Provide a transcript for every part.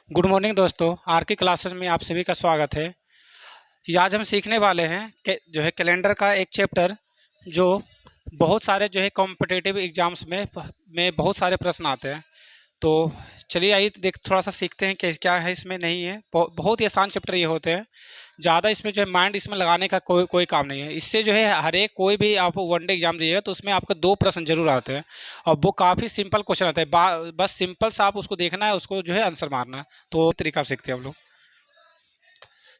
Good morning दोस्तों, are के classes में आप सभी का स्वागत है। आज हम सीखने वाले हैं कि जो है कैलेंडर का एक चैप्टर जो बहुत सारे जो है कॉम्पिटिटिव एग्जाम्स में बहुत सारे प्रश्न आते हैं। तो चलिए आइए देख थोड़ा सा सीखते हैं कि क्या है इसमें। नहीं है, बहुत ही आसान चैप्टर ये होते हैं। ज़्यादा इसमें जो है माइंड इसमें लगाने का कोई कोई काम नहीं है। इससे जो है हर एक कोई भी आप वनडे एग्जाम दीजिएगा तो उसमें आपको 2 प्रश्न जरूर आते हैं और वो काफ़ी सिंपल क्वेश्चन आते हैं। बस सिंपल सा आप उसको देखना है, उसको जो है आंसर मारना है। तो तरीका सीखते हैं हम लोग।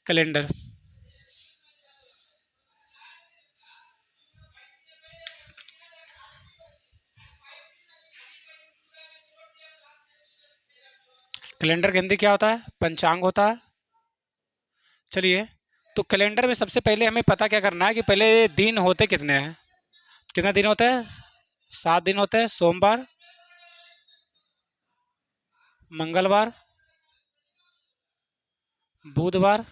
कैलेंडर कैलेंडर के हिंदी क्या होता है? पंचांग होता है। चलिए, तो कैलेंडर में सबसे पहले हमें पता क्या करना है कि पहले दिन होते कितने हैं। कितने दिन होते हैं? 7 दिन होते हैं। सोमवार, मंगलवार, बुधवार,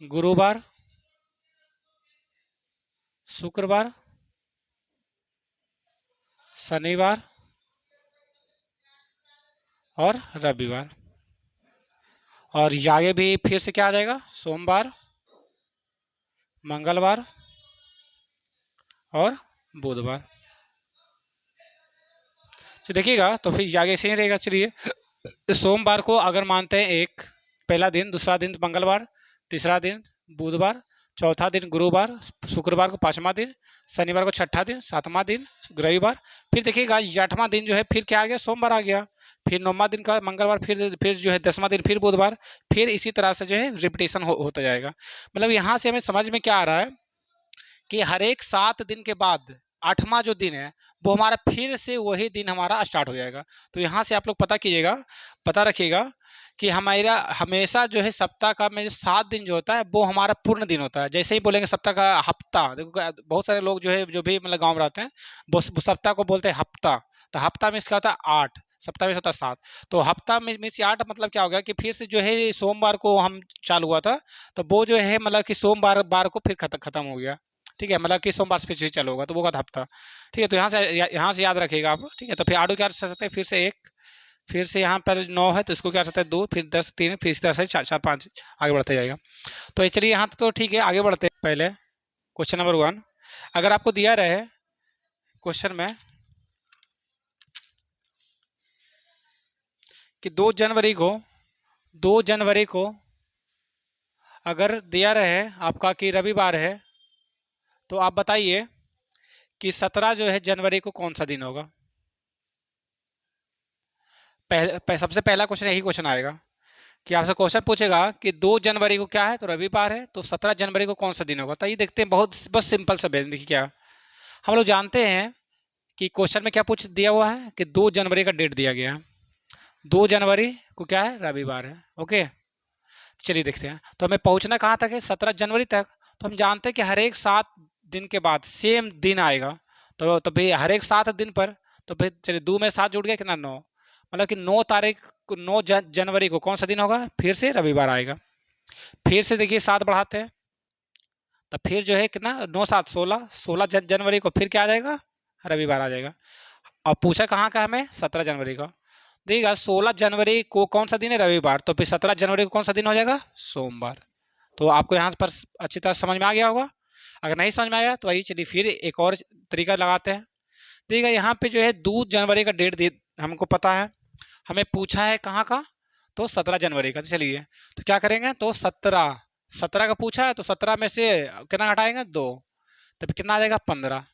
गुरुवार, शुक्रवार, शनिवार और रविवार। और आगे भी फिर से क्या आ जाएगा? सोमवार, मंगलवार और बुधवार। तो देखिएगा, तो फिर आगे से ही रहेगा। चलिए, सोमवार को अगर मानते हैं एक पहला दिन, दूसरा दिन मंगलवार, तीसरा दिन बुधवार, चौथा दिन गुरुवार, शुक्रवार को पाँचवा दिन, शनिवार को छठा दिन, सातवां दिन रविवार। फिर देखिएगा आठवां दिन जो है फिर क्या आ गया? सोमवार आ गया। फिर नौवां दिन का मंगलवार, फिर जो है 10वां दिन फिर बुधवार। फिर इसी तरह से जो है रिपीटेशन होता जाएगा। मतलब यहाँ से हमें समझ में क्या आ रहा है कि हर एक 7 दिन के बाद 8वां जो दिन है वो हमारा फिर से वही दिन हमारा स्टार्ट हो जाएगा। तो यहाँ से आप लोग पता कीजिएगा, पता रखिएगा कि हमारा हमेशा जो है सप्ताह का में जो 7 दिन जो होता है वो हमारा पूर्ण दिन होता है। जैसे ही बोलेंगे सप्ताह का हफ्ता, देखो बहुत सारे लोग जो है जो भी मतलब गाँव में रहते हैं वो सप्ताह को बोलते हैं हफ्ता। तो हफ्ता में इसका होता है 8, सप्ताह में होता है 7। तो हफ्ता में 8 मतलब क्या हो गया कि फिर से जो है सोमवार को हम चालू हुआ था तो वो जो है मतलब कि सोमवार को फिर खत्म हो गया। ठीक है, मतलब कि सोमवार से फिर चालू होगा तो वो का हफ्ता। ठीक है, तो यहाँ से याद रखिएगा आप। ठीक है, तो फिर आडू क्या कर सकते हैं? फिर से एक, फिर से यहाँ पर 9 है तो इसको क्या कर सकते हैं? 2, फिर 10, 3, फिर इस तरह से 4, 5 आगे बढ़ते जाएगा। तो चलिए यहाँ तो ठीक है, आगे बढ़ते हैं। पहले क्वेश्चन नंबर 1, अगर आपको दिया रहे क्वेश्चन में कि 2 जनवरी को अगर दिया रहे आपका कि रविवार है तो आप बताइए कि 17 जो है जनवरी को कौन सा दिन होगा। सबसे पहला क्वेश्चन यही क्वेश्चन आएगा कि आपसे क्वेश्चन पूछेगा कि 2 जनवरी को क्या है? तो रविवार है। तो 17 जनवरी को कौन सा दिन होगा? तो ये देखते हैं, बहुत बस सिंपल सा देखिए क्या हम लोग जानते हैं कि क्वेश्चन में क्या पूछ दिया हुआ है कि 2 जनवरी का डेट दिया गया है। 2 जनवरी को क्या है? रविवार है। ओके, चलिए देखते हैं। तो हमें पहुंचना कहाँ तक है? 17 जनवरी तक। तो हम जानते हैं कि हर एक 7 दिन के बाद सेम दिन आएगा। तो भाई हर एक 7 दिन पर, तो भाई चलिए 2 में 7 जुड़ गया कितना? 9। मतलब कि 9 तारीख को 9 जनवरी को कौन सा दिन होगा? फिर से रविवार आएगा। फिर से देखिए 7 बढ़ाते हैं तो फिर जो है कितना? 9 7 16, 16 जनवरी को फिर क्या आ जाएगा? रविवार आ जाएगा। और पूछा कहाँ का हमें? 17 जनवरी का। देखिएगा 16 जनवरी को कौन सा दिन है? रविवार। तो फिर 17 जनवरी को कौन सा दिन हो जाएगा? सोमवार। तो आपको यहाँ पर अच्छी तरह समझ में आ गया होगा। अगर नहीं समझ में आया तो आइए चलिए फिर एक और तरीका लगाते हैं। देखिएगा यहाँ पे जो है 2 जनवरी का डेट दे हमको पता है, हमें पूछा है कहाँ का? तो 17 जनवरी का। तो चलिए तो क्या करेंगे? तो 17 का पूछा है तो 17 में से कितना घटाएंगे? 2। तो कितना आ जाएगा? 15।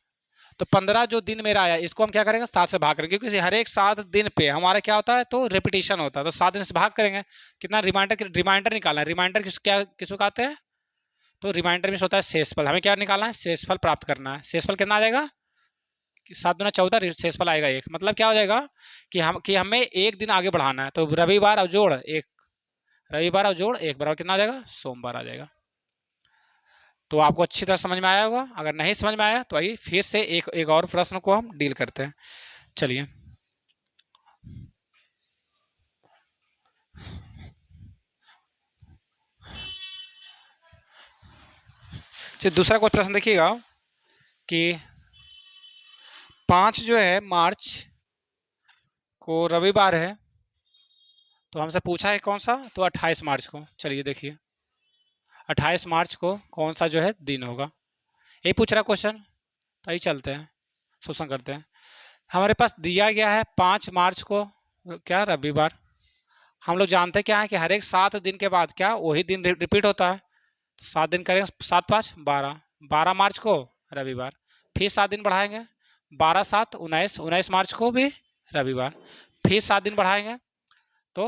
तो 15 जो दिन मेरा आया इसको हम क्या करेंगे? 7 से भाग करेंगे, क्योंकि हर एक 7 दिन पे हमारा क्या होता है? तो रिपीटेशन होता है। तो 7 दिन से भाग करेंगे। कितना? रिमाइंडर निकालना है। रिमाइंडर किसको कहते हैं? तो रिमाइंडर में होता है शेषफल। हमें क्या निकालना है? शेषफल प्राप्त करना है। शेषफल कितना आ जाएगा? 7 दूना 14, शेषफल आएगा 1। मतलब क्या हो जाएगा कि हमें एक दिन आगे बढ़ाना है। तो रविवार और जोड़ 1, रविवार और जोड़ 1 बराबर कितना आ जाएगा? सोमवार आ जाएगा। तो आपको अच्छी तरह समझ में आया होगा। अगर नहीं समझ में आया तो आइए फिर से एक और प्रश्न को हम डील करते हैं। चलिए, दूसरा कोई प्रश्न देखिएगा कि 5 जो है मार्च को रविवार है तो हमसे पूछा है कौन सा, तो 28 मार्च को। चलिए देखिए 28 मार्च को कौन सा जो है दिन होगा, यही पूछ रहा क्वेश्चन। तो यही चलते हैं, शोषण करते हैं। हमारे पास दिया गया है 5 मार्च को क्या रविवार। हम लोग जानते हैं क्या है कि हर एक 7 दिन के बाद क्या वही दिन रिपीट होता है। तो 7 दिन करेंगे, 7 5 12, 12 मार्च को रविवार। फिर 7 दिन बढ़ाएंगे, 12 7 19, 19 मार्च को भी रविवार। फिर 7 दिन बढ़ाएंगे तो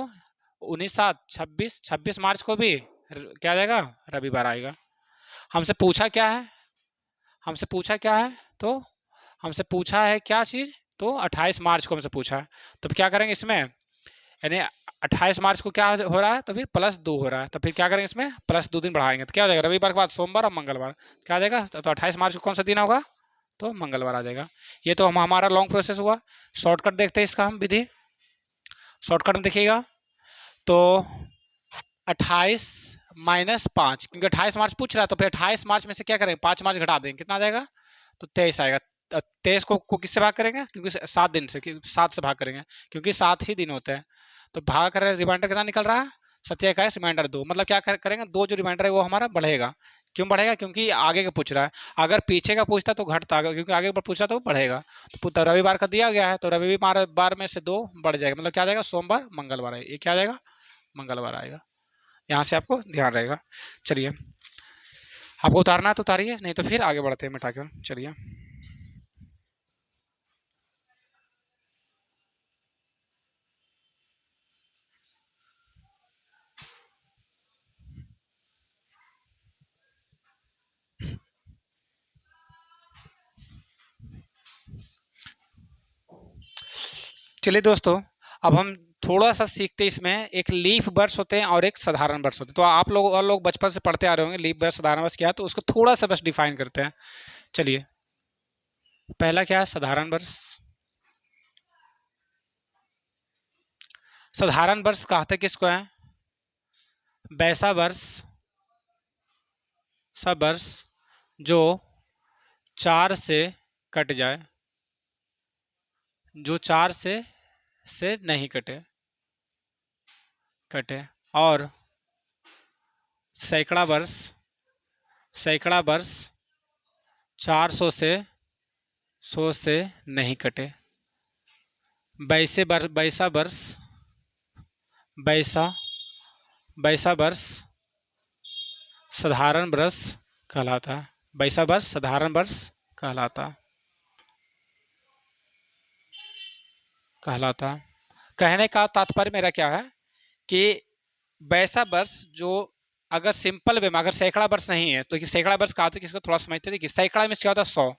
19 7 26, 26 मार्च को भी क्या आ जाएगा, रविवार आएगा। हमसे पूछा क्या है, हमसे पूछा क्या है, तो हमसे पूछा है क्या चीज़, तो 28 मार्च को हमसे पूछा है। तो क्या करेंगे इसमें, यानी 28 मार्च को क्या हो रहा है, तो फिर +2 हो रहा है। तो फिर क्या करेंगे इसमें, +2 दिन बढ़ाएंगे तो क्या हो जाएगा, रविवार के बाद सोमवार और मंगलवार क्या आ जाएगा। तो 28 मार्च को कौन सा दिन होगा, तो मंगलवार आ जाएगा। ये तो हमारा लॉन्ग प्रोसेस हुआ। शॉर्टकट देखते हैं इसका हम विधि। शॉर्टकट में देखिएगा तो 28 - 5, क्योंकि 28 मार्च पूछ रहा है, तो फिर 28 मार्च में से क्या करेंगे, 5 मार्च घटा देंगे, कितना आ जाएगा, तो 23 आएगा। 23 को किससे भाग करेंगे, क्योंकि 7 दिन से, 7 से भाग करेंगे, क्योंकि 7 ही दिन होते हैं। तो भाग कर रिमाइंडर कितना निकल रहा है, 27 रिमाइंडर 2, मतलब क्या करेंगे, 2 जो रिमाइंडर है वो हमारा बढ़ेगा। क्यों बढ़ेगा, क्योंकि आगे का पूछ रहा है। अगर पीछे का पूछता तो घटता, क्योंकि आगे का पूछ रहा तो बढ़ेगा। तो रविवार का दिया गया है, तो रविवार में से 2 बढ़ जाएगा, मतलब क्या आ जाएगा, सोमवार मंगलवार है, ये क्या आ जाएगा, मंगलवार आएगा। यहाँ से आपको ध्यान रहेगा। चलिए आपको उतारना है तो उतारिए, नहीं तो फिर आगे बढ़ते हैं मिटा के। चलिए चलिए दोस्तों, अब हम थोड़ा सा सीखते हैं। इसमें एक लीफ वर्ष होते हैं और एक साधारण वर्ष होते हैं। तो आप लोग और लोग बचपन से पढ़ते आ रहे होंगे लीफ वर्ष साधारण वर्ष क्या है, तो उसको थोड़ा सा बस डिफाइन करते हैं। चलिए पहला क्या है, साधारण वर्ष। साधारण वर्ष कहते किसको है, वैसा वर्ष, सब वर्ष जो 4 से कट जाए, जो 4 से नहीं कटे। और सैकड़ा वर्ष, सैकड़ा वर्ष 400 से 100 से नहीं कटे। वैसा वर्ष, वैसा वर्ष साधारण वर्ष कहलाता है। वैसा वर्ष साधारण वर्ष कहलाता कहने का तात्पर्य मेरा क्या है कि वैसा वर्ष जो अगर सिंपल वे में, अगर सैकड़ा वर्ष नहीं है, तो सैकड़ा वर्ष कहा था, किसको थोड़ा समझते थे कि सैकड़ा में क्या होता है, 100।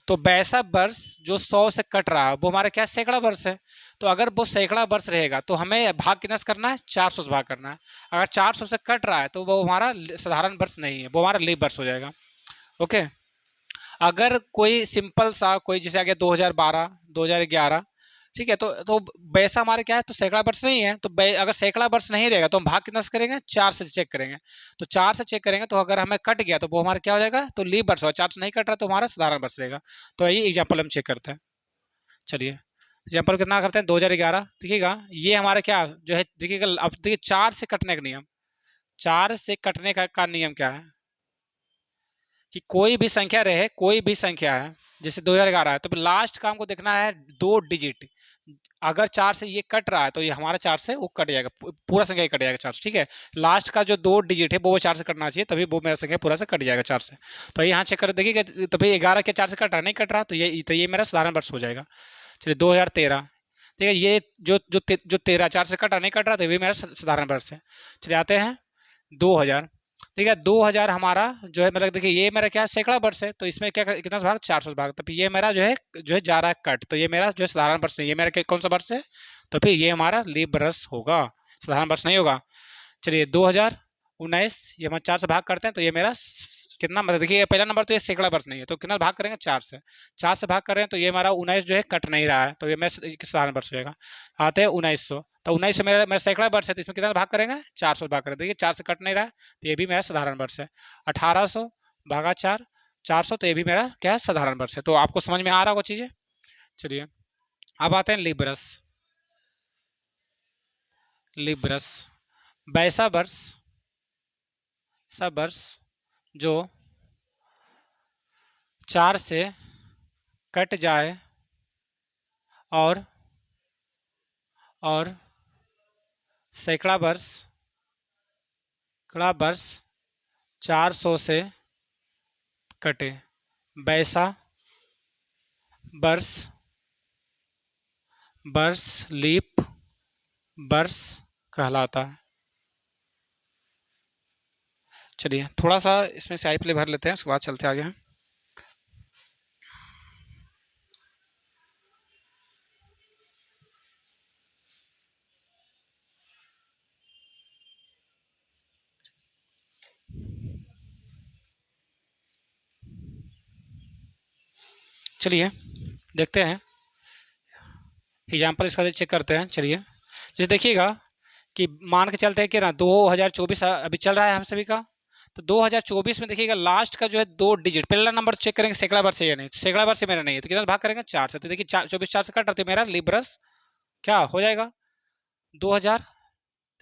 तो वैसा वर्ष जो 100 से कट रहा है वो हमारा क्या सैकड़ा वर्ष है। तो अगर वो सैकड़ा वर्ष रहेगा तो हमें भाग कितना से करना है, 400 से भाग करना है। अगर 400 से कट रहा है तो वो हमारा साधारण वर्ष नहीं है, वो हमारा लीप वर्ष हो जाएगा। ओके, अगर कोई सिंपल सा कोई जैसे आ गया 2012 2011, ठीक है, तो वैसा हमारे क्या है, तो सैकड़ा वर्ष नहीं है। तो अगर सैकड़ा वर्ष नहीं रहेगा तो हम भाग कितना से करेंगे, 4 से चेक करेंगे। तो 4 से चेक करेंगे तो अगर हमें कट गया तो वो हमारा क्या हो जाएगा, तो लीप वर्ष होगा। 4 से नहीं कट रहा तो हमारा साधारण वर्ष रहेगा। तो ये एग्जाम्पल हम चेक करते हैं। चलिए एग्जाम्पल कितना करते हैं, 2011। देखिएगा ये हमारा क्या जो है, देखिएगा अब देखिए 4 से कटने का नियम, 4 से कटने का नियम क्या है कि कोई भी संख्या रहे, कोई भी संख्या है, जैसे 2011 है, तो लास्ट का हमको देखना है 2 डिजिट। अगर 4 से ये कट रहा है तो ये हमारा 4 से वो कट जाएगा, पूरा संख्या कट जाएगा 4 से। ठीक है, लास्ट का जो 2 डिजिट है वो 4 से कटना चाहिए, तभी वो मेरा संख्या पूरा से कट जाएगा 4 से। तो यहाँ चेक कर देखिएगा, तो भाई 11 के 4 से कट रहा, नहीं कट रहा, तो ये मेरा साधारण वर्ष हो जाएगा। चलिए 2013, ठीक है, ये जो 13 4 से कट रहा, नहीं कट रहा, तो ये भी मेरा साधारण वर्ष है। चलिए आते हैं 2000, ठीक है, 2000 हमारा जो है, मतलब देखिए ये मेरा क्या सैकड़ा वर्ष है, तो इसमें क्या कितना भाग, 400 से भाग, तो फिर ये मेरा जो है जा रहा है कट, तो ये मेरा जो है साधारण वर्ष है। ये मेरा कौन सा वर्ष है, तो फिर ये हमारा लीप वर्ष होगा, साधारण वर्ष नहीं होगा। चलिए 2019, ये हम 4 से भाग करते हैं तो ये मेरा कितना, मतलब देखिए पहला नंबर तो ये सैकड़ा वर्ष नहीं है, तो कितना भाग करेंगे, 4 से। 4 से भाग कर रहे हैं तो ये हमारा 19 जो है कट नहीं रहा है, तो ये मेरा साधारण वर्ष हो जाएगा। आते हैं 1900, तो 19 से मेरा सैकड़ा वर्ष है, तो इसमें कितना भाग करेंगे, 400 भाग करेंगे। देखिए 4 से कट नहीं रहा है, तो ये भी मेरा साधारण वर्ष है। 1800 भागा 4, 400, तो ये भी मेरा क्या है, साधारण वर्ष है। तो आपको समझ में आ रहा होगा चीज़ें। चलिए अब आते हैं लीप वर्ष। लिब्रस। वैसा वर्ष, सब वर्ष जो 4 से कट जाए और सैकड़ा वर्ष 400 से कटे, वैसा वर्ष लीप वर्ष कहलाता है। चलिए थोड़ा सा इसमें स्याही प्ले भर लेते हैं, उसके बाद चलते आगे हैं। चलिए देखते हैं एग्जाम्पल इसका चेक करते हैं। चलिए जैसे देखिएगा कि मान के चलते हैं कि ना 2024 अभी चल रहा है हम सभी का, तो 2024 में देखिएगा लास्ट का जो है 2 डिजिट, पहला नंबर चेक करेंगे सैकड़ा वर्ष है या नहीं, तो सैकड़ा वर्ष मेरा नहीं है, तो कितना भाग करेंगे 4 से, तो देखिए 24 4 से कट रहा, तो मेरा लिब्रस क्या हो जाएगा 2000।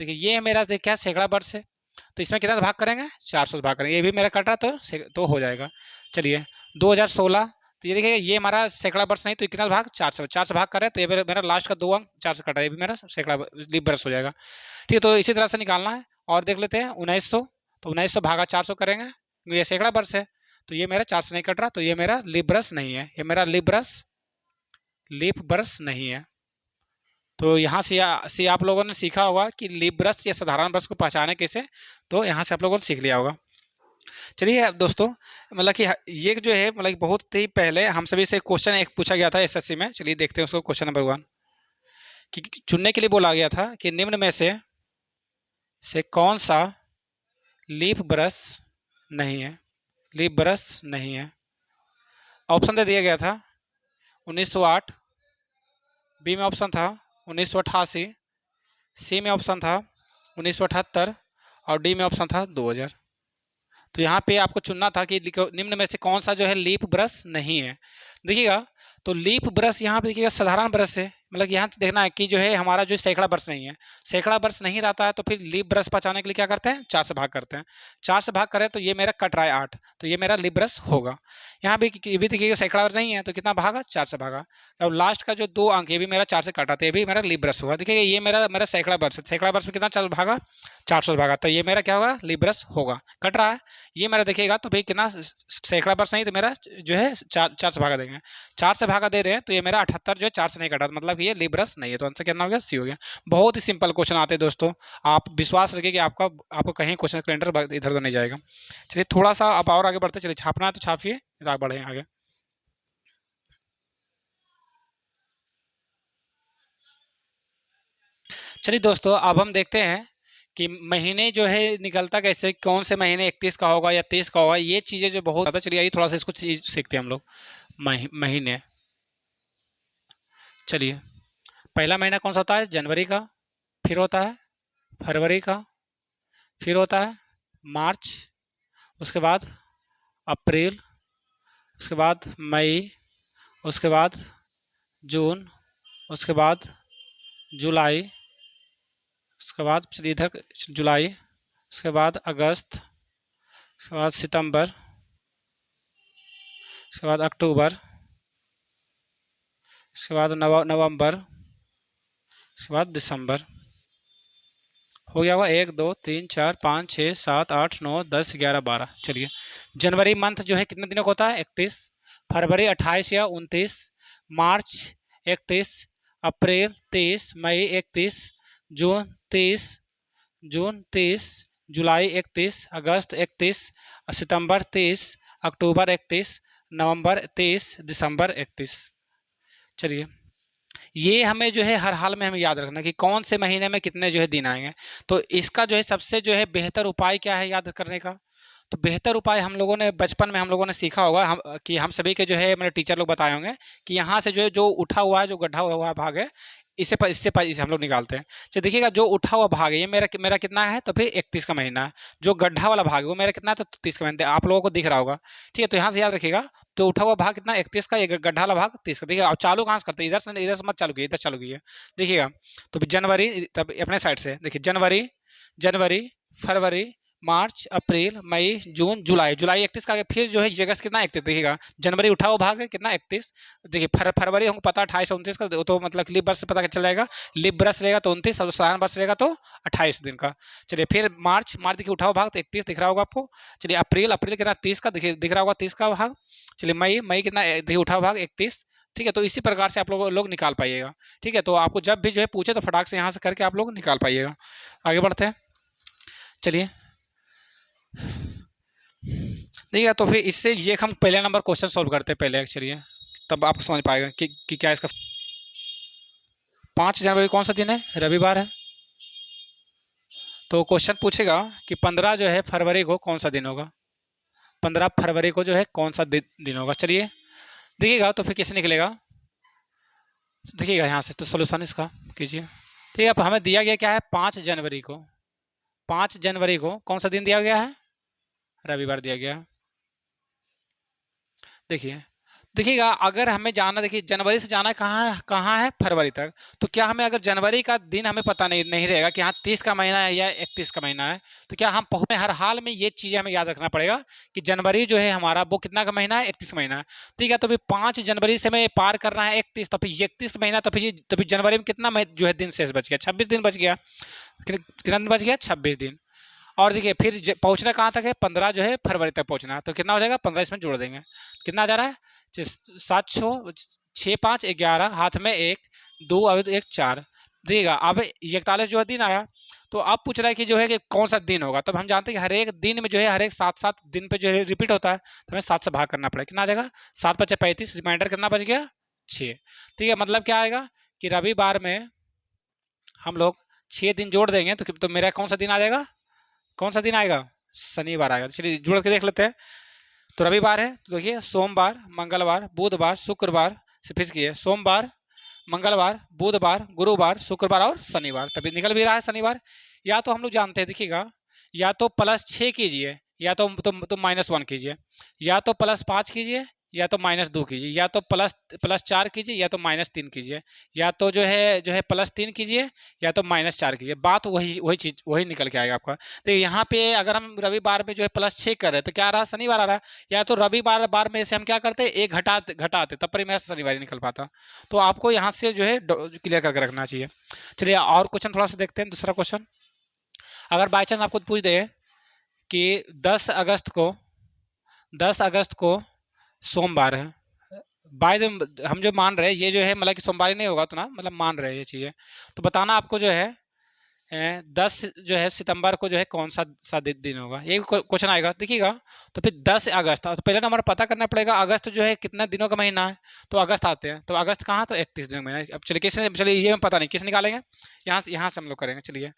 देखिए ये मेरा देखिए क्या सैकड़ा वर्ष है, तो इसमें कितना भाग करेंगे 400 से भाग करेंगे, ये भी मेरा कट रहा तो हो जाएगा। चलिए 2016, तो ये देखिए ये हमारा सैकड़ा वर्ष नहीं, तो कितना भाग 4 से भाग कर रहे हैं, तो ये मेरा लास्ट का 2 अंक 4 से कटा है, ये भी मेरा सैकड़ा लीप वर्ष हो जाएगा। ठीक है, तो इसी तरह से निकालना है। और देख लेते हैं 1900, तो 1900 भागा 400 करेंगे, ये सैकड़ा वर्ष है, तो ये मेरा 4 से नहीं कट रहा, तो ये मेरा लीप वर्ष नहीं है, ये मेरा लीप वर्ष नहीं है। तो यहाँ से आप लोगों ने सीखा होगा कि लीप वर्ष या साधारण वर्ष को पहचाने कैसे, तो यहाँ से आप लोगों ने सीख लिया होगा। चलिए दोस्तों, मतलब कि ये जो है मतलब बहुत ही पहले हम सभी से क्वेश्चन एक पूछा गया था एसएससी में। चलिए देखते हैं उसको। क्वेश्चन नंबर 1 कि चुनने के लिए बोला गया था कि निम्न में से कौन सा लीफ ब्रश नहीं है, लीफ ब्रश नहीं है। ऑप्शन दे दिया गया था 1908, बी में ऑप्शन था 1988, सी में ऑप्शन था 1978 और डी में ऑप्शन था 2000। तो यहाँ पे आपको चुनना था कि निम्न में से कौन सा जो है लीफ ब्रश नहीं है। देखिएगा तो लीफ ब्रश यहाँ पे देखिएगा साधारण ब्रश है, मतलब यहाँ से देखना है कि जो है हमारा जो सैकड़ा ब्रश नहीं है, सैकड़ा ब्रश नहीं रहता है, तो फिर लीफ ब्रश बचाने के लिए क्या करते हैं 4 से भाग करते हैं। 4 से भाग करें तो ये मेरा कट रहा है 8, तो ये मेरा लीफ ब्रश होगा। यहाँ भी देखिएगा सैकड़ा ब्रश नहीं है, तो कितना भागा 4 से भागा। और लास्ट का जो 2 अंक ये भी मेरा 4 से काटा, तो ये भी मेरा लीफ ब्रश होगा। देखिएगा ये मेरा सैकड़ा ब्रश है, सैकड़ा ब्रश में कितना चल भागा 400 से भागा, तो ये मेरा क्या होगा लीफ ब्रश होगा। कट रहा है ये मेरा देखिएगा, तो भाई कितना सैकड़ा ब्रश नहीं, तो मेरा जो है 4 से भागा देंगे। 4 से भागा दे रहे हैं, तो ये मेरा 78 जो है 4 से नहीं कटा, मतलब ये लीफ ब्रश नहीं है। तो आंसर कितना हो गया सी हो गया। बहुत ही सिंपल क्वेश्चन आते हैं दोस्तों, आप विश्वास रखिए कि आपको कहीं क्वेश्चन कैलेंडर इधर तो नहीं जाएगा। चलिए थोड़ा सा आप और आगे बढ़ते, चलिए छापना है तो छापिए, बढ़े आगे। चलिए दोस्तों, अब हम देखते हैं कि महीने जो है निकलता कैसे, कौन से महीने 31 का होगा या 30 का होगा, ये चीज़ें जो बहुत ज़्यादा। चलिए आइए थोड़ा सा इसको सीखते हैं हम लोग। महीने, चलिए पहला महीना कौन सा होता है जनवरी का, फिर होता है फरवरी का, फिर होता है मार्च, उसके बाद अप्रैल, उसके बाद मई, उसके बाद जून, उसके बाद जुलाई, उसके बाद चलिए इधर जुलाई, उसके बाद अगस्त, उसके बाद सितंबर, उसके बाद अक्टूबर, उसके बाद नवंबर, उसके बाद दिसंबर। हो गया होगा 1 2 3 4 5 6 7 8 9 10 11 12। चलिए जनवरी मंथ जो है कितने दिनों का होता है 31, फरवरी 28 या 29, मार्च 31, अप्रैल 30, मई 31, जून 30, जुलाई 31, अगस्त 31, सितंबर 30, अक्टूबर 31, नवंबर 30, दिसंबर 31। चलिए ये हमें जो है हर हाल में हमें याद रखना कि कौन से महीने में कितने जो है दिन आएंगे। तो इसका जो है सबसे जो है बेहतर उपाय क्या है याद करने का, तो बेहतर उपाय हम लोगों ने बचपन में हम लोगों ने सीखा होगा, हम सभी के जो है मेरे टीचर लोग बताए होंगे कि यहाँ से जो है जो उठा हुआ है जो गड्ढा हुआ भाग है, इसे हम लोग निकालते हैं। चलिए देखिएगा, जो उठा हुआ भाग है ये मेरा मेरा कितना है, तो फिर 31 का महीना है। जो गड्ढा वाला भाग है वो मेरा कितना है, तो 30 का महीना, आप लोगों को दिख रहा होगा। ठीक है, तो यहाँ से याद रखिएगा, तो उठा हुआ भाग कितना 31 का, ये गड्ढा वाला भाग 30 का। देखिए अब चालू कहाँ से करते हैं, इधर से मत चालू कीजिए, इधर चालू कीजिए। देखिएगा, तो जनवरी, तब अपने साइड से देखिए, जनवरी, जनवरी, फरवरी, मार्च, अप्रैल, मई, जून, जुलाई। जुलाई 31 का आ गया। फिर जो है ये अगस्त कितना 31, देखिएगा जनवरी उठा हुआ भाग है कितना 31। देखिए फरवरी हमको पता 28 29 का, तो मतलब लीप वर्ष से पता चल जाएगा। लीप वर्ष रहेगा तो 29, और साधारण वर्ष रहेगा तो 28 दिन का। चलिए फिर मार्च, मार्च देखिए उठा हुआ भाग तो 31 दिख रहा होगा आपको। चलिए अप्रैल, अप्रैल कितना 30 का, देखिए दिख रहा होगा 30 का भाग। चलिए मई, मई कितना देखिए उठा हुआ भाग 31। ठीक है, तो इसी प्रकार से आप लोग निकाल पाइएगा। ठीक है, तो आपको जब भी जो है पूछे तो फटाक से यहाँ से करके आप लोग निकाल पाइएगा। आगे बढ़ते हैं, चलिए देखिए, तो फिर इससे ये हम पहले नंबर क्वेश्चन सॉल्व करते हैं पहले, चलिए तब आपको समझ पाएगा कि क्या इसका। 5 जनवरी कौन सा दिन है, रविवार है। तो क्वेश्चन पूछेगा कि 15 जो है फरवरी को कौन सा दिन होगा। 15 फरवरी को जो है कौन सा दिन होगा। चलिए देखिएगा, तो फिर कैसे निकलेगा, देखिएगा यहाँ से तो सोल्यूशन इसका कीजिए। ठीक है, अब हमें दिया गया क्या है, 5 जनवरी को। 5 जनवरी को कौन सा दिन दिया गया है, रविवार दिया गया है। देखिए देखिएगा, अगर हमें जाना, देखिए जनवरी से जाना है कहाँ है, फरवरी तक। तो क्या हमें अगर जनवरी का दिन हमें पता नहीं रहेगा कि हाँ 30 का महीना है या 31 का महीना है, तो क्या हम हर हाल में ये चीज़ें हमें याद रखना पड़ेगा कि जनवरी जो है हमारा वो कितना का महीना है, 31 महीना है। ठीक है, तो फिर 5 जनवरी से हमें पार करना है 31, तो फिर 31 महीना, तो फिर जनवरी में कितना जो है दिन शेष बच गया, 26 दिन बच गया। कितना दिन बच गया, 26 दिन। और देखिए फिर पहुंचना कहाँ तक है, 15 जो है फरवरी तक पहुंचना है, तो कितना हो जाएगा, 15 इसमें जोड़ देंगे, कितना आ जा रहा है, 7 6 5 11, हाथ में 1 2 और 1 4। देखिएगा अब 41 जो है दिन आया। तो अब पूछ रहा है कि जो है कि कौन सा दिन होगा। तब हम जानते हैं कि हर एक दिन में जो है हर एक 7 दिन पे जो है रिपीट होता है, तो हमें 7 से भाग करना पड़ेगा। कितना आ जाएगा, 7 5 35, रिमाइंडर कितना बच गया, 6। ठीक है, मतलब क्या आएगा कि रविवार में हम लोग 6 दिन जोड़ देंगे, तो मेरा कौन सा दिन आ जाएगा, कौन सा दिन आएगा, शनिवार आएगा। चलिए जोड़ के देख लेते हैं। तो रविवार है, तो देखिए सोमवार, मंगलवार, बुधवार, शुक्रवार, से फिक्स किए, सोमवार, मंगलवार, बुधवार, गुरुवार, शुक्रवार और शनिवार। तभी निकल भी रहा है शनिवार। या तो हम लोग जानते हैं, देखिएगा, या तो +6 कीजिए, या तो -1 कीजिए, या तो +5 कीजिए, या तो -2 कीजिए, या तो +4 कीजिए, या तो -3 कीजिए, या तो जो है +3 कीजिए, या तो -4 कीजिए। बात वही चीज़ वही निकल के आएगा आपका। तो यहाँ पे अगर हम रविवार में जो है +6 कर रहे हैं, तो क्या आ रहा है, शनिवार आ रहा है। या तो रविवार बार में से हम क्या करते हैं, एक घटाते, तब पर मेरा शनिवार ही निकल पाता। तो आपको यहाँ से जो है क्लियर करके रखना चाहिए। चलिए और क्वेश्चन थोड़ा सा देखते हैं, दूसरा क्वेश्चन। अगर बाई चांस आपको पूछ दे कि 10 अगस्त को सोमवार है, बाय द हम जो मान रहे हैं ये जो है, मतलब कि सोमवार ही नहीं होगा, तो ना मतलब मान रहे हैं ये चीज़ें, तो बताना आपको जो है 10 जो है सितंबर को जो है कौन सा दिन होगा, ये क्वेश्चन आएगा। देखिएगा, तो फिर 10 अगस्त, तो पहले नंबर पता करना पड़ेगा अगस्त जो है कितना दिनों का महीना है। तो अगस्त आते हैं, तो अगस्त कहाँ, तो 31 दिनों का महीना। अब चलिए ये हमें पता नहीं, किसे निकालेंगे, यहाँ से हम लोग करेंगे। चलिए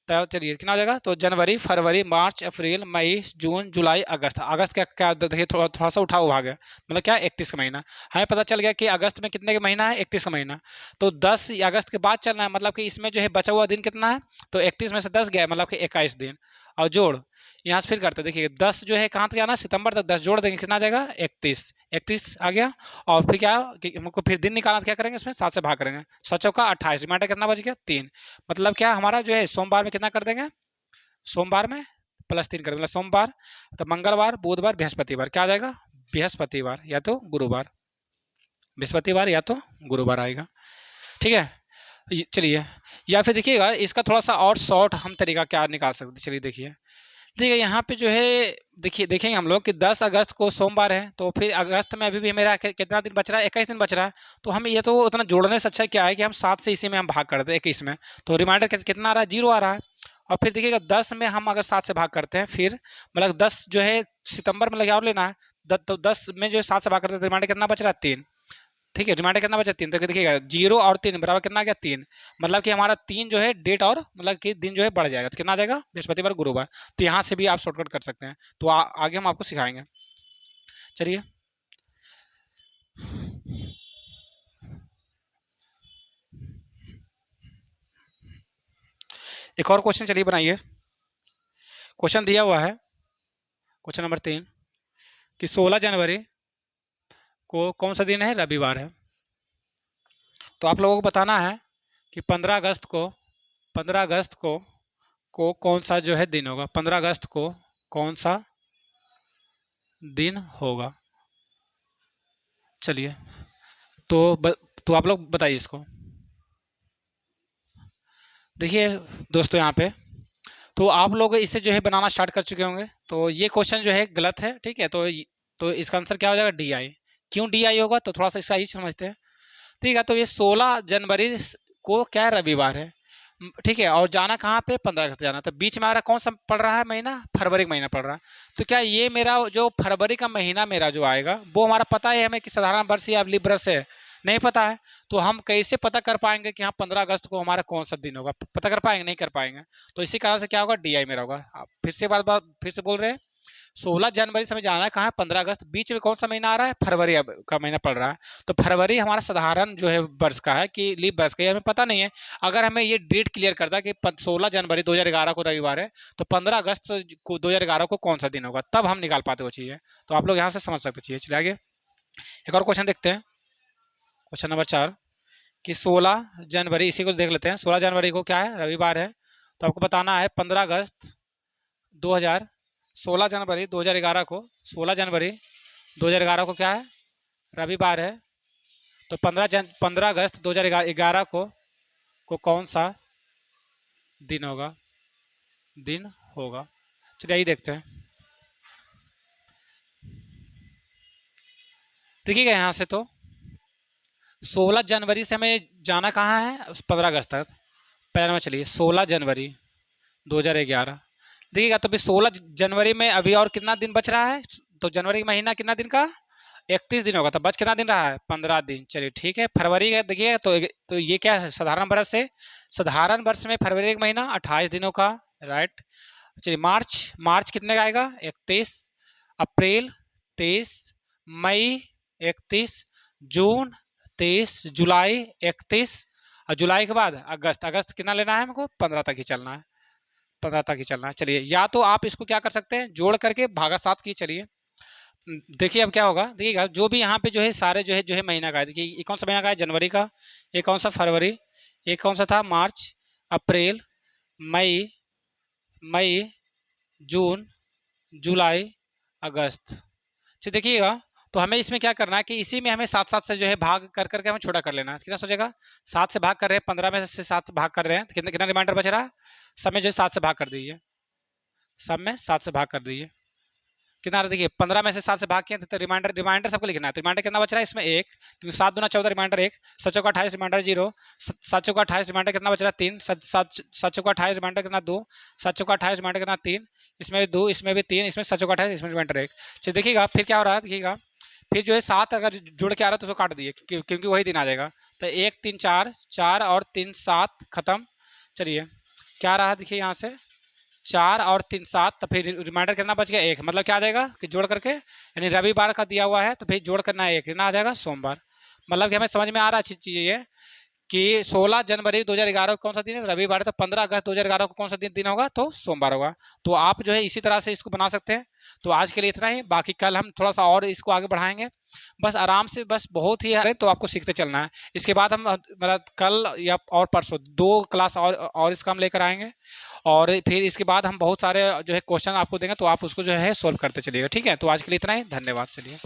तब चलिए कितना हो जाएगा, तो जनवरी, फरवरी, मार्च, अप्रैल, मई, जून, जुलाई, अगस्त। अगस्त क्या देखिए थोड़ा सा उठा हुआ है, मतलब क्या 31 का महीना। हमें पता चल गया कि अगस्त में कितने का महीना है, 31 का महीना। तो 10 अगस्त के बाद चलना है, मतलब कि इसमें जो है बचा हुआ दिन कितना है, तो 31 में से 10 गया, मतलब कि 21 दिन। और जोड़ यहाँ से फिर करते हैं, देखिए 10 जो है कहाँ तक जाना है, सितंबर तक, 10 जोड़ देंगे, कितना आ जाएगा, 31 आ गया। और फिर क्या कि हमको फिर दिन निकालना, क्या करेंगे, इसमें 7 से भाग करेंगे, 7 चौका 28, रिमाइंडर कितना बच गया, 3। मतलब क्या हमारा जो है सोमवार में कितना कर देंगे, सोमवार में +3 कर देंगे, मतलब सोमवार, तो मंगलवार, बुधवार, बृहस्पतिवार, क्या आ जाएगा, बृहस्पतिवार या तो गुरुवार, बृहस्पतिवार या तो गुरुवार आएगा। ठीक है, चलिए, या फिर देखिएगा इसका थोड़ा सा और शॉर्ट हम तरीका क्या निकाल सकते, चलिए देखिए। देखिए यहाँ पे जो है, देखेंगे हम लोग कि 10 अगस्त को सोमवार है, तो फिर अगस्त में अभी भी मेरा कितना दिन बच रहा है, 21 दिन बच रहा है। तो हम ये तो उतना जोड़ने से अच्छा क्या है कि हम 7 से इसी में हम भाग करते हैं, 21 में, तो रिमाइंडर कितना आ रहा है, 0 आ रहा है। और फिर देखिएगा 10 में हम अगर 7 से भाग करते हैं, फिर मतलब 10 जो है सितंबर में लगा और लेना है, तो 10 में जो है 7 से भाग करते हैं, तो रिमाइंडर कितना बच रहा है, 3। ठीक है, रिमाइंडर कितना बचा, 3। तो देखिएगा 0 और 3 बराबर कितना आ गया, 3। मतलब कि हमारा 3 जो है डेट और मतलब कि दिन जो है बढ़ जाएगा, तो कितना आ जाएगा, बृहस्पतिवार, गुरुवार। तो यहाँ से भी आप शॉर्टकट कर सकते हैं, तो आगे हम आपको सिखाएंगे। चलिए एक और क्वेश्चन चलिए बनाइए। क्वेश्चन दिया हुआ है, क्वेश्चन नंबर 3, कि 16 जनवरी को कौन सा दिन है? रविवार है। तो आप लोगों को बताना है कि 15 अगस्त को कौन सा जो है दिन होगा। 15 अगस्त को कौन सा दिन होगा? चलिए, तो आप लोग बताइए इसको। देखिए दोस्तों, यहाँ पे तो आप लोग इसे जो है बनाना स्टार्ट कर चुके होंगे। तो ये क्वेश्चन जो है गलत है, ठीक है। तो इसका आंसर क्या हो जाएगा? D I. क्यों डी आई होगा? तो थोड़ा सा इसका ही समझते हैं, ठीक है। तो ये 16 जनवरी को क्या है? रविवार है, ठीक है। और जाना कहाँ पे? 15 अगस्त जाना। तो बीच में हमारा कौन सा पड़ रहा है महीना? फरवरी का महीना पड़ रहा है। तो क्या ये मेरा जो फरवरी का महीना मेरा जो आएगा वो हमारा पता है हमें कि साधारण वर्ष या लीप वर्ष है? नहीं पता है। तो हम कैसे पता कर पाएंगे कि हाँ 15 अगस्त को हमारा कौन सा दिन होगा? पता कर पाएंगे? नहीं कर पाएंगे। तो इसी कारण से क्या होगा? डी आई मेरा होगा। आप फिर से बोल रहे हैं, 16 जनवरी से हमें जाना है कहाँ? 15 अगस्त। बीच में कौन सा महीना आ रहा है? फरवरी का महीना पड़ रहा है। तो फरवरी हमारा साधारण जो है वर्ष का है कि लीप वर्ष का, ये हमें पता नहीं है। अगर हमें ये डेट क्लियर करता कि 16 जनवरी 2011 को रविवार है, तो 15 अगस्त को 2011 को कौन सा दिन होगा, तब हम निकाल पाते वो चीज़ें। तो आप लोग यहाँ से समझ सकते चीज़ें। चलिए आगे एक और क्वेश्चन देखते हैं, क्वेश्चन नंबर 4, कि 16 जनवरी, इसी को देख लेते हैं। 16 जनवरी को क्या है? रविवार है। तो आपको बताना है 15 अगस्त 2000 16 जनवरी 2011 को, 16 जनवरी 2011 को क्या है? रविवार है। तो 15 अगस्त 2011 को कौन सा दिन होगा? चलिए आइए देखते हैं। देखिएगा यहाँ से, तो 16 जनवरी से हमें जाना कहाँ है? 15 अगस्त तक। पहले नंबर चलिए, 16 जनवरी 2011। देखिएगा तो भी 16 जनवरी में अभी और कितना दिन बच रहा है? तो जनवरी का महीना कितना दिन का? 31 दिन होगा। तो बच कितना दिन रहा है? 15 दिन। चलिए ठीक है। फरवरी का देखिए, तो ये क्या है? साधारण वर्ष है। साधारण वर्ष में फरवरी का महीना 28 दिनों का, राइट। चलिए मार्च कितने का आएगा? 31। अप्रैल 23, मई 31, जून 23, जुलाई 31, और जुलाई के बाद अगस्त कितना लेना है हमको? 15 तक ही चलना है, 15 तक ही चलना है। चलिए, या तो आप इसको क्या कर सकते हैं? जोड़ करके भागा 7 की। चलिए देखिए अब क्या होगा। देखिएगा जो भी यहाँ पे जो है सारे जो है महीना का है। देखिए ये कौन सा महीना का है? जनवरी का। ये कौन सा? फरवरी। ये कौन सा था? मार्च। अप्रैल, मई, जून, जुलाई, अगस्त। अच्छा देखिएगा, तो हमें इसमें क्या करना है कि इसी में हमें 7 से जो है भाग कर करके हमें छोटा कर लेना है। कितना सोचेगा? 7 से भाग कर रहे हैं, 15 में से 7 भाग कर रहे हैं, तो कितना रिमाइंडर बच रहा है? सब में जो है 7 से भाग कर दीजिए, सब में 7 से भाग कर दीजिए। कितना? देखिए 15 में से 7 से भाग किया तो रिमाइंडर सबको लिखना है। तो रिमाइंडर कितना बच रहा है इसमें? 1, क्योंकि 7 दूना 14, रिमाइंडर 1, 7 चौका 28, रिमाइंडर 0, 7 चौका 28, रिमाइंडर कितना बच रहा है? 3, 7 चौका 28, रिमाइंडर कितना? 2, 7 चौका 28, रिमाइंडर कितना? 3, इसमें भी 2, इसमें भी 3, इसमें 7 चौका 28, इसमें रिमाइंडर 1। चलिए देखिएगा फिर क्या हो रहा है। देखिएगा फिर जो है 7 अगर जुड़ के आ रहा है तो उसको काट दिए, क्योंकि वही दिन आ जाएगा। तो 1 3 4, 4 और 3 7, खत्म। चलिए क्या रहा? देखिए यहाँ से 4 और 3 7, तो फिर रिमाइंडर कितना बच गया? 1। मतलब क्या आ जाएगा कि जोड़ करके, यानी रविवार का दिया हुआ है तो फिर जोड़ करना है 1, कितना आ जाएगा? सोमवार। मतलब कि हमें समझ में आ रहा है अच्छी चीज़ ये कि 16 जनवरी 2011 को कौन सा दिन है? रविवार है। तो 15 अगस्त 2011 को कौन सा दिन होगा? तो सोमवार होगा। तो आप जो है इसी तरह से इसको बना सकते हैं। तो आज के लिए इतना ही, बाकी कल हम थोड़ा सा और इसको आगे बढ़ाएंगे। बस आराम से, बस बहुत ही है तो आपको सीखते चलना है। इसके बाद हम मतलब कल या और परसों 2 क्लास और इसका हम लेकर आएंगे, और फिर इसके बाद हम बहुत सारे जो है क्वेश्चन आपको देंगे, तो आप उसको जो है सोल्व करते चलिएगा। ठीक है, तो आज के लिए इतना ही, धन्यवाद। चलिए।